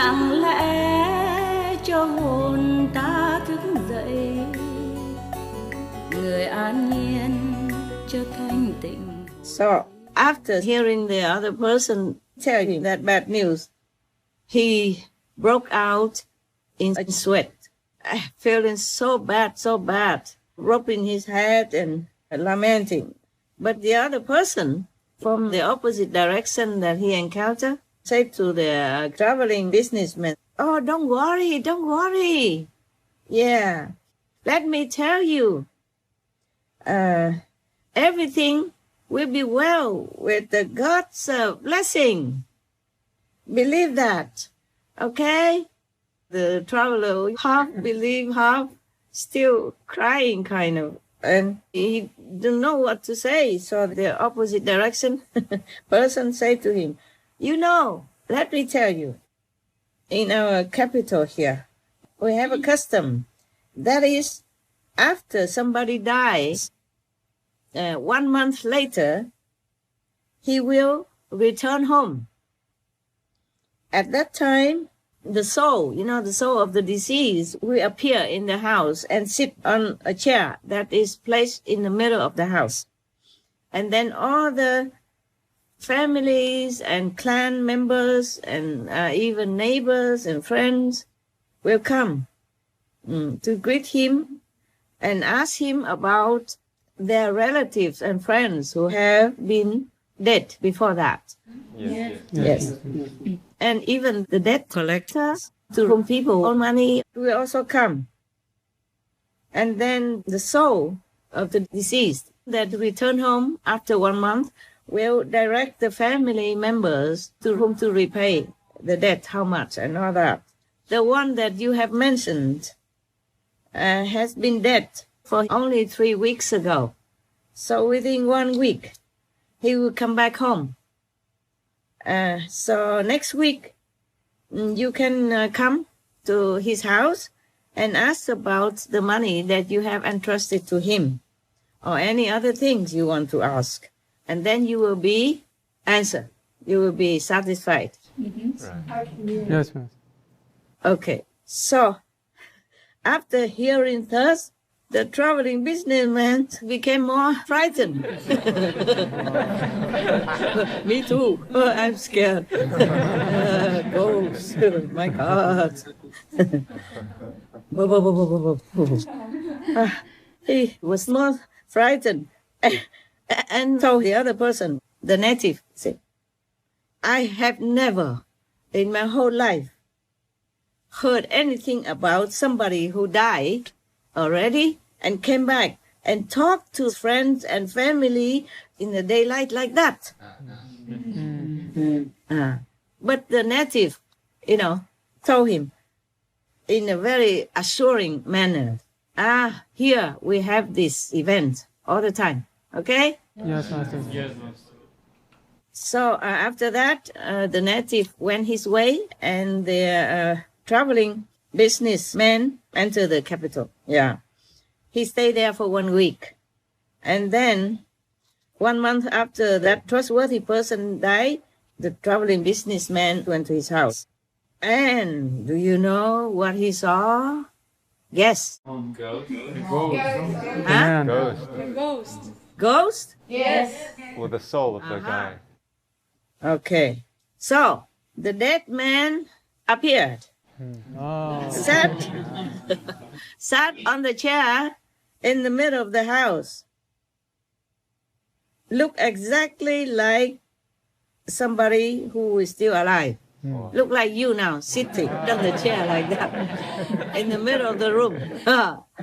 lặng lẽ cho hồn ta thức dậy, người an nhiên cho thanh tịnh. So after hearing the other person tell him that bad news, he broke out in sweat, feeling so bad, rubbing his head and lamenting. But the other person from the opposite direction that he encountered said to the traveling businessman, "Oh, don't worry. Yeah, let me tell you, everything will be well with the God's blessing. Believe that, okay?" The traveler half believed, half still crying kind of. And he didn't know what to say. So the opposite direction person said to him, let me tell you, in our capital here, we have a custom. That is, after somebody dies, 1 month later, he will return home. At that time, the soul of the deceased will appear in the house and sit on a chair that is placed in the middle of the house. And then all the families and clan members and even neighbors and friends will come to greet him and ask him about their relatives and friends who have been dead before that. Yes. And even the debt collectors, to whom people owe money, will also come. And then the soul of the deceased that return home after 1 month will direct the family members to whom to repay the debt, how much, and all that. The one that you have mentioned has been dead for only 3 weeks ago. So within 1 week, he will come back home. So next week, you can come to his house and ask about the money that you have entrusted to him or any other things you want to ask. And then you will be answered. You will be satisfied. Mm-hmm. Right. Yes, ma'am. Okay. So after hearing this, the traveling businessman became more frightened. Me too. Oh, I'm scared. Ghosts. My God. He was more frightened and told the other person, the native, said, "I have never in my whole life heard anything about somebody who died already and came back and talked to friends and family in the daylight like that." But the native, told him in a very assuring manner, here we have this event all the time, okay? Yes, master. Yes, master. So after that, the native went his way and the traveling businessman entered the capital. Yeah. He stayed there for 1 week. And then 1 month after that trustworthy person died, the traveling businessman went to his house. And do you know what he saw? Guess. Ghost. Huh? Ghost. Ghost? Yes. With the soul of the guy. Okay. So the dead man appeared. Oh. Sat on the chair in the middle of the house. Looked exactly like somebody who is still alive. Look like you now, sitting on the chair like that, in the middle of the room.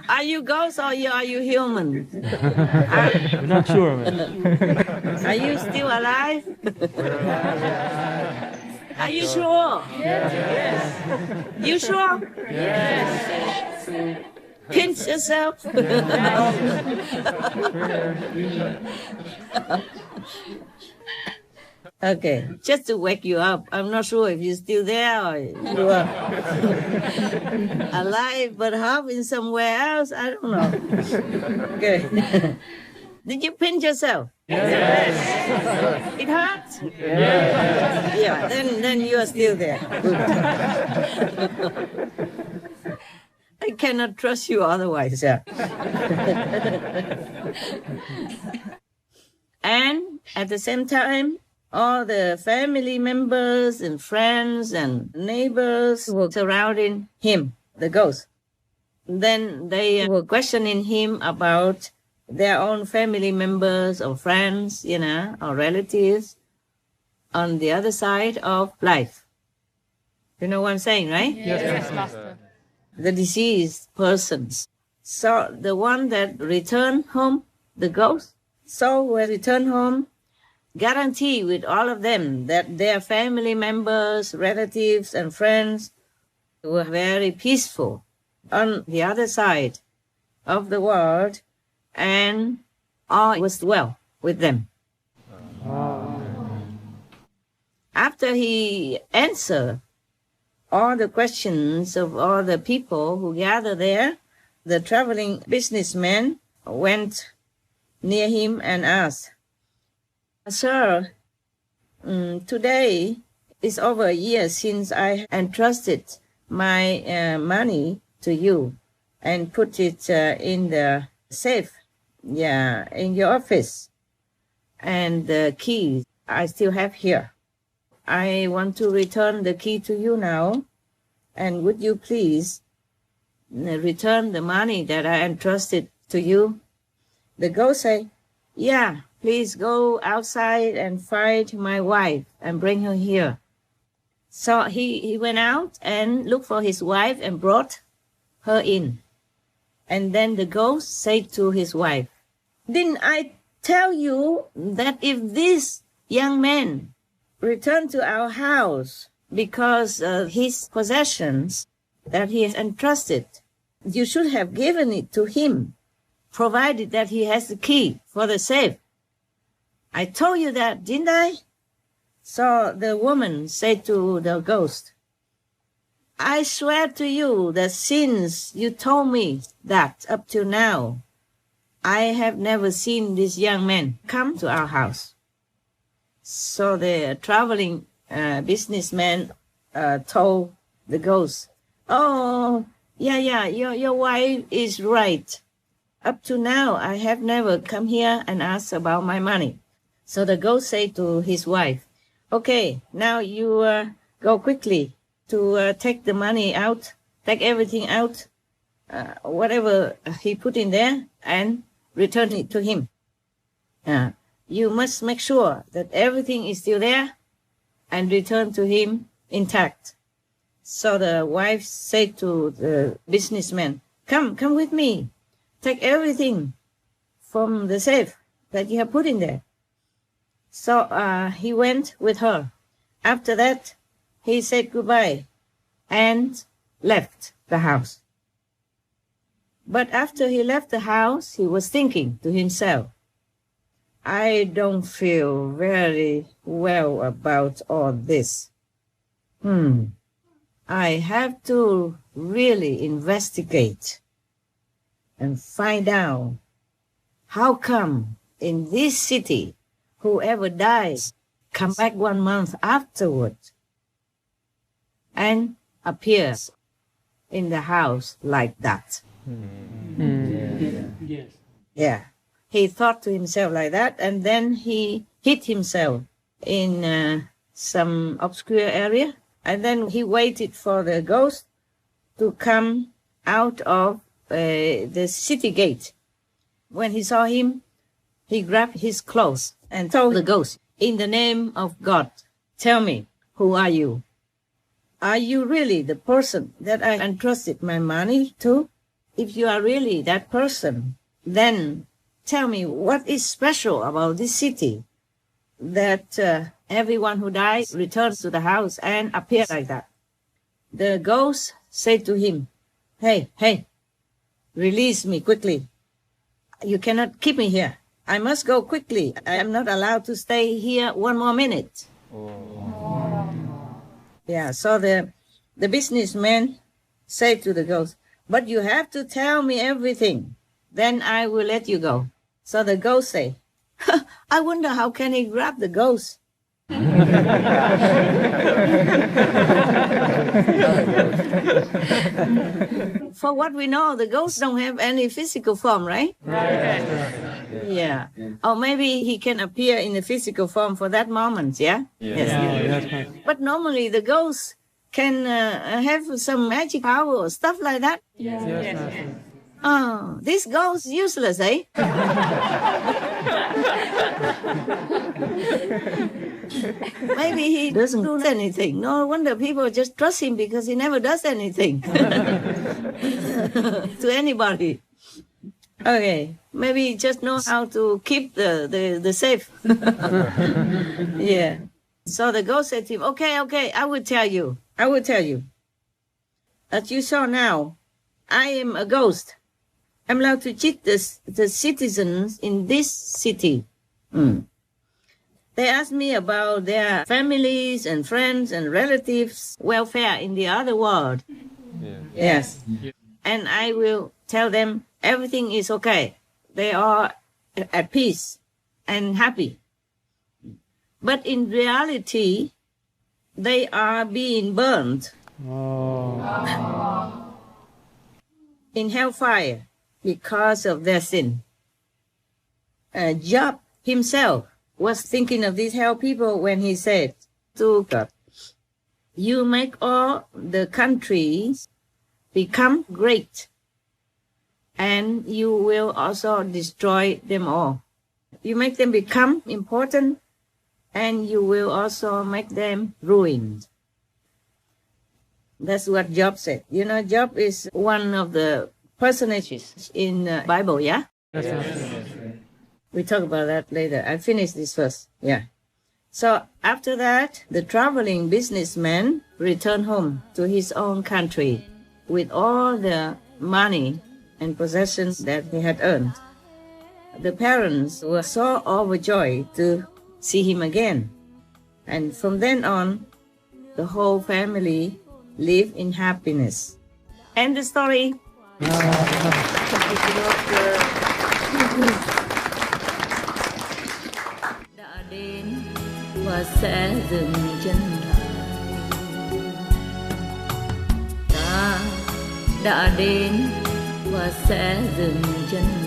Are you ghost or are you human? We're not sure, man. Are you still alive? Are you sure? Yes. You sure? Yes. Pinch yourself. Okay, just to wake you up. I'm not sure if you're still there or you are alive but half in somewhere else. I don't know. Okay. Did you pinch yourself? Yes. It hurts? Yes. Yeah, then you are still there. I cannot trust you otherwise. Yeah. And at the same time, all the family members and friends and neighbors were surrounding him, the ghost. Then they were questioning him about their own family members or friends, or relatives on the other side of life. You know what I'm saying, right? Yes, Master. The deceased persons. So the one that returned home, the ghost, soul will return home, guarantee with all of them that their family members, relatives, and friends were very peaceful on the other side of the world, and all was well with them. After he answered all the questions of all the people who gathered there, the traveling businessman went near him and asked, "Sir, today is over a year since I entrusted my money to you and put it in the safe, in your office. And the key I still have here. I want to return the key to you now. And would you please return the money that I entrusted to you?" The ghost said, "Yeah, please go outside and find my wife and bring her here." So he went out and looked for his wife and brought her in. And then the ghost said to his wife, "Didn't I tell you that if this young man returned to our house because of his possessions that he has entrusted, you should have given it to him, provided that he has the key for the safe? I told you that, didn't I?" So the woman said to the ghost, "I swear to you that since you told me that up to now, I have never seen this young man come to our house." So the traveling businessman told the ghost, "Oh, yeah, your wife is right. Up to now, I have never come here and asked about my money." So the ghost said to his wife, "Okay, now you go quickly to take the money out, take everything out, whatever he put in there, and return it to him. You must make sure that everything is still there and return to him intact." So the wife said to the businessman, Come with me. Take everything from the safe that you have put in there." So he went with her. After that, he said goodbye and left the house. But after he left the house, he was thinking to himself, "I don't feel very well about all this. I have to really investigate and find out how come in this city whoever dies come back 1 month afterward and appears in the house like that." Yes. Yeah. He thought to himself like that, and then he hid himself in some obscure area, and then he waited for the ghost to come out of the city gate. When he saw him, he grabbed his clothes and told the ghost, "In the name of God, tell me, who are you? Are you really the person that I entrusted my money to? If you are really that person, then tell me what is special about this city that everyone who dies returns to the house and appears like that." The ghost said to him, Hey, release me quickly. You cannot keep me here. I must go quickly. I am not allowed to stay here 1 more minute." Yeah, so the businessman said to the ghost, "But you have to tell me everything. Then I will let you go." So the ghost say, I wonder how can he grab the ghost? For what we know, the ghosts don't have any physical form, right? Yeah. Or maybe he can appear in a physical form for that moment, yeah? Yes. But normally the ghosts can have some magic power or stuff like that. Oh, this ghost useless, eh? Maybe he doesn't do anything. No wonder people just trust him because he never does anything to anybody. Okay, maybe he just knows how to keep the safe. Yeah. So the ghost said to him, okay, I will tell you. As you saw now, I am a ghost. I'm allowed to cheat the citizens in this city. They asked me about their families and friends and relatives' welfare in the other world. Yes. And I will tell them everything is okay. They are at peace and happy. But in reality, they are being burned in hellfire because of their sin. Job himself was thinking of these hell people when he said to God, you make all the countries become great, and you will also destroy them all. You make them become important, and you will also make them ruined. That's what Job said. You know, Job is one of the personages in the Bible, yeah? We talk about that later. I finish this first. Yeah. So after that, the traveling businessman returned home to his own country with all the money and possessions that he had earned. The parents were so overjoyed to see him again. And from then on, the whole family lived in happiness. End the story. Đã đến và sẽ dừng chân lại. Ta đã đến và sẽ dừng chân lại.